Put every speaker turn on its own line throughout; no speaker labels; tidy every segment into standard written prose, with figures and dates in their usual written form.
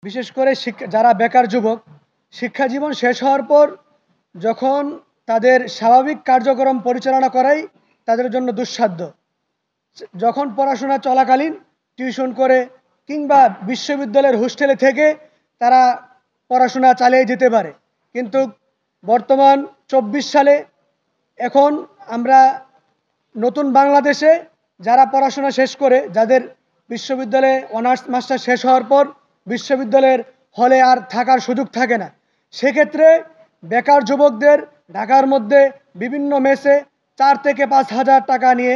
বিশেষ করে যারা বেকার যুবক, শিক্ষা জীবন শেষ হওয়ার পর যখন তাদের স্বাভাবিক কার্যক্রম পরিচালনা করাই তাদের জন্য দুঃসাধ্য। যখন পড়াশোনা চলাকালীন টিউশন করে কিংবা বিশ্ববিদ্যালয়ের হোস্টেলে থেকে তারা পড়াশোনা চালিয়ে যেতে পারে, কিন্তু বর্তমান ২৪ সালে এখন আমরা নতুন বাংলাদেশে যারা পড়াশোনা শেষ করে, যাদের বিশ্ববিদ্যালয়ে অনার্স মাস্টার শেষ হওয়ার পর বিশ্ববিদ্যালয়ের হলে আর থাকার সুযোগ থাকে না, সেক্ষেত্রে বেকার যুবকদের ঢাকার মধ্যে বিভিন্ন মেসে ৪ থেকে ৫ হাজার টাকা নিয়ে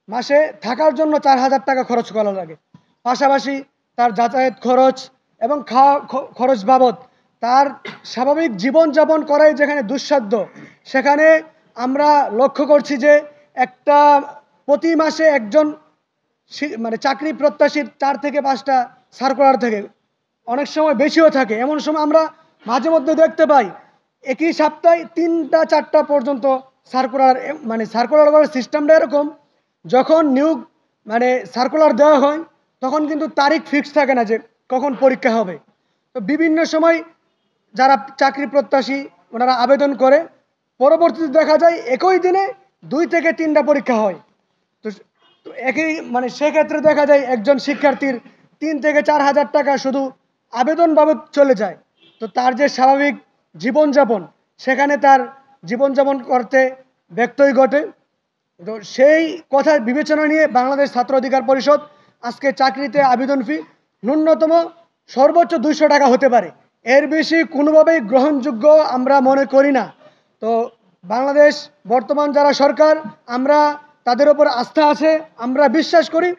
মাসে থাকার জন্য ৪,০০০ টাকা খরচ করা লাগে। পাশাপাশি তার যাতায়াত খরচ এবং খাওয়া খরচ বাবদ তার স্বাভাবিক জীবনযাপন করাই যেখানে দুঃসাধ্য, সেখানে আমরা লক্ষ্য করছি যে একটা প্রতি মাসে একজন চাকরি প্রত্যাশীর ৪ থেকে ৫টা সার্কুলার থাকে, অনেক সময় বেশিও থাকে। এমন সময় আমরা মাঝে মধ্যে দেখতে পাই একই সপ্তাহে ৩টা ৪টা পর্যন্ত সার্কুলার, সার্কুলার করার সিস্টেমটা এরকম, যখন নিয়োগ সার্কুলার দেওয়া হয় তখন কিন্তু তারিখ ফিক্স থাকে না যে কখন পরীক্ষা হবে। তো বিভিন্ন সময় যারা চাকরি প্রত্যাশী ওনারা আবেদন করে, পরবর্তীতে দেখা যায় একই দিনে ২ থেকে ৩টা পরীক্ষা হয়। তো একই সেক্ষেত্রে দেখা যায় একজন শিক্ষার্থীর ৩ থেকে ৪,০০০ টাকা শুধু আবেদন বাবদ চলে যায়। তো তার যে স্বাভাবিক জীবনযাপন, সেখানে তার জীবনযাপন করতে ব্যত্যয় ঘটে। তো সেই কথা বিবেচনা নিয়ে বাংলাদেশ ছাত্র অধিকার পরিষদ আজকে চাকরিতে আবেদন ফি ন্যূনতম সর্বোচ্চ ২০০ টাকা হতে পারে, এর বেশি কোনোভাবেই গ্রহণযোগ্য আমরা মনে করি না। তো বাংলাদেশ বর্তমান যারা সরকার, আমরা তাদের উপর আস্থা আছে, আমরা বিশ্বাস করি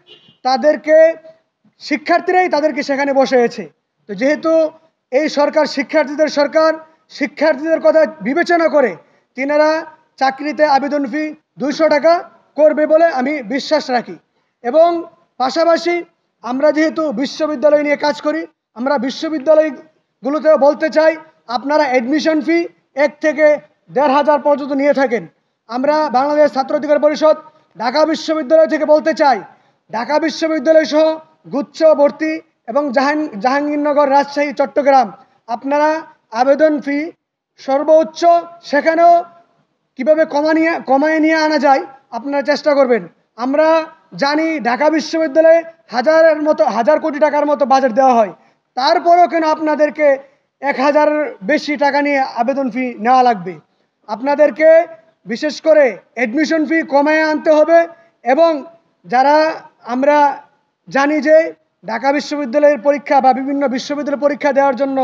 শিক্ষার্থীরাই তাদেরকে সেখানে বসিয়েছে। তো যেহেতু এই সরকার শিক্ষার্থীদের সরকার, শিক্ষার্থীদের কথা বিবেচনা করে তিনারা চাকরিতে আবেদন ফি ২০০ টাকা করবে বলে আমি বিশ্বাস রাখি। এবং পাশাপাশি আমরা যেহেতু বিশ্ববিদ্যালয় নিয়ে কাজ করি, আমরা বিশ্ববিদ্যালয়গুলোতেও বলতে চাই আপনারা অ্যাডমিশন ফি ১ থেকে ১,৫০০ পর্যন্ত নিয়ে থাকেন। আমরা বাংলাদেশ ছাত্র অধিকার পরিষদ ঢাকা বিশ্ববিদ্যালয় থেকে বলতে চাই, ঢাকা বিশ্ববিদ্যালয় সহ গুচ্ছ ভর্তি এবং জাহাঙ্গীরনগর, রাজশাহী, চট্টগ্রাম আপনারা আবেদন ফি সর্বোচ্চ সেখানেও কীভাবে কমায় নিয়ে আনা যায় আপনারা চেষ্টা করবেন। আমরা জানি ঢাকা বিশ্ববিদ্যালয়ে হাজার কোটি টাকার মতো বাজেট দেওয়া হয়, তারপরেও কেন আপনাদেরকে ১,০০০-এর বেশি টাকা নিয়ে আবেদন ফি নেওয়া লাগবে? আপনাদেরকে বিশেষ করে অ্যাডমিশন ফি কমায় আনতে হবে। এবং যারা আমরা জানি যে ঢাকা বিশ্ববিদ্যালয়ের পরীক্ষা বা বিভিন্ন বিশ্ববিদ্যালয়ের পরীক্ষা দেওয়ার জন্য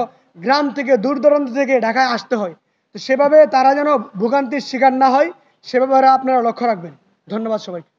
গ্রাম থেকে দূর দূরান্ত থেকে ঢাকায় আসতে হয়, তো সেভাবে তারা যেন ভোগান্তির শিকার না হয়, সেভাবে আপনারা লক্ষ্য রাখবেন। ধন্যবাদ সবাইকে।